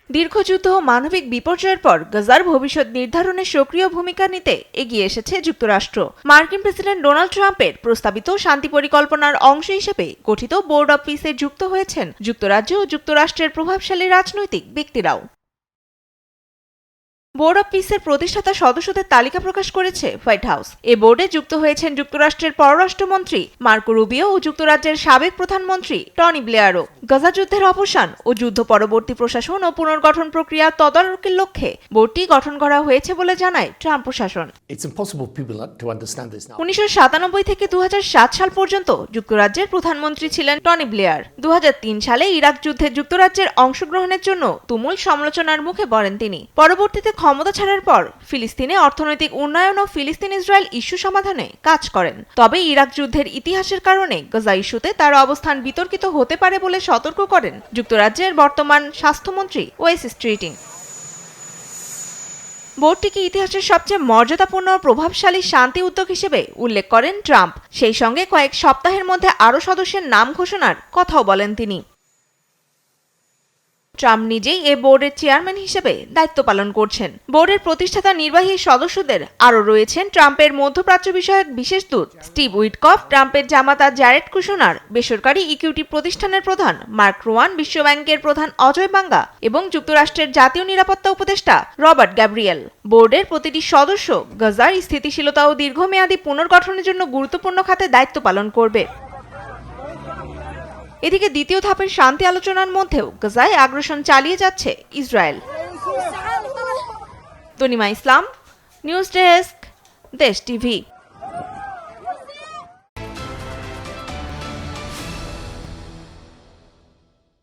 দীর্ঘযুদ্ধ ও মানবিক বিপর্যয়ের পর গাজার ভবিষ্যৎ নির্ধারণে সক্রিয় ভূমিকা নিতে এগিয়ে এসেছে যুক্তরাষ্ট্র। মার্কিন প্রেসিডেন্ট ডোনাল্ড ট্রাম্পের প্রস্তাবিত শান্তি পরিকল্পনার অংশ হিসেবে গঠিত বোর্ড অব পিসে যুক্ত হয়েছেন যুক্তরাজ্য ও যুক্তরাষ্ট্রের প্রভাবশালী রাজনৈতিক ব্যক্তিরাও। বোর্ড অব পিসের প্রতিষ্ঠাতা সদস্যদের তালিকা প্রকাশ করেছে হোয়াইট হাউস। এ বোর্ডে যুক্ত হয়েছেন যুক্তরাষ্ট্রের পররাষ্ট্রমন্ত্রী মার্কো রুবিও ও যুক্তরাজ্যের সাবেক প্রধানমন্ত্রী টনি ব্লেয়ারও। গাজা যুদ্ধের অবসান ও যুদ্ধ পরবর্তী প্রশাসন ও পুনর্গঠন প্রক্রিয়া তদারকির লক্ষ্যে বোর্ডটি গঠন করা হয়েছে বলে জানায় ট্রাম্প প্রশাসন। 1997 থেকে 2007 সাল পর্যন্ত যুক্তরাজ্যের প্রধানমন্ত্রী ছিলেন টনি ব্লেয়ার। 2003 সালে ইরাক যুদ্ধে যুক্তরাজ্যের অংশগ্রহণের জন্য তুমুল সমালোচনার মুখে পড়েন তিনি। পরবর্তীতে ক্ষমতা ছাড়ার পর ফিলিস্তিনে অর্থনৈতিক উন্নয়ন ও ফিলিস্তিন ইসরায়েল ইস্যু সমাধানে কাজ করেন। তবে ইরাক যুদ্ধের ইতিহাসের কারণে গাজা ইস্যুতে তার অবস্থান বিতর্কিত হতে পারে বলে সতর্ক করেন যুক্তরাজ্যের বর্তমান স্বাস্থ্যমন্ত্রী ওয়েস স্ট্রিটিং। বোর্ডটিকে ইতিহাসের সবচেয়ে মর্যাদাপূর্ণ ও প্রভাবশালী শান্তি উদ্যোগ হিসেবে উল্লেখ করেন ট্রাম্প। সেই সঙ্গে কয়েক সপ্তাহের মধ্যে আরও সদস্যের নাম ঘোষণার কথাও বলেন তিনি। ট্রাম্প নিজেই এ বোর্ডের চেয়ারম্যান হিসেবে দায়িত্ব পালন করছেন। বোর্ডের প্রতিষ্ঠাতা নির্বাহী সদস্যদের আরও রয়েছেন ট্রাম্পের মধ্যপ্রাচ্য বিষয়ক বিশেষ দূত স্টিভ উইটকফ, ট্রাম্পের জামাতা জ্যারেড কুশনার, বেসরকারি ইকুইটি প্রতিষ্ঠানের প্রধান মার্ক রোয়ান, বিশ্বব্যাংকের প্রধান অজয় বাঙ্গা এবং যুক্তরাষ্ট্রের জাতীয় নিরাপত্তা উপদেষ্টা রবার্ট গ্যাব্রিয়েল। বোর্ডের প্রতিটি সদস্য গাজার স্থিতিশীলতা ও দীর্ঘমেয়াদী পুনর্গঠনের জন্য গুরুত্বপূর্ণ খাতে দায়িত্ব পালন করবে। এদিকে দ্বিতীয় ধাপের শান্তি আলোচনার মধ্যেও গাজায় আগ্রাসন চালিয়ে যাচ্ছে ইসরায়েল। তনিমা ইসলাম, নিউজ ডেস্ক, দেশ টিভি।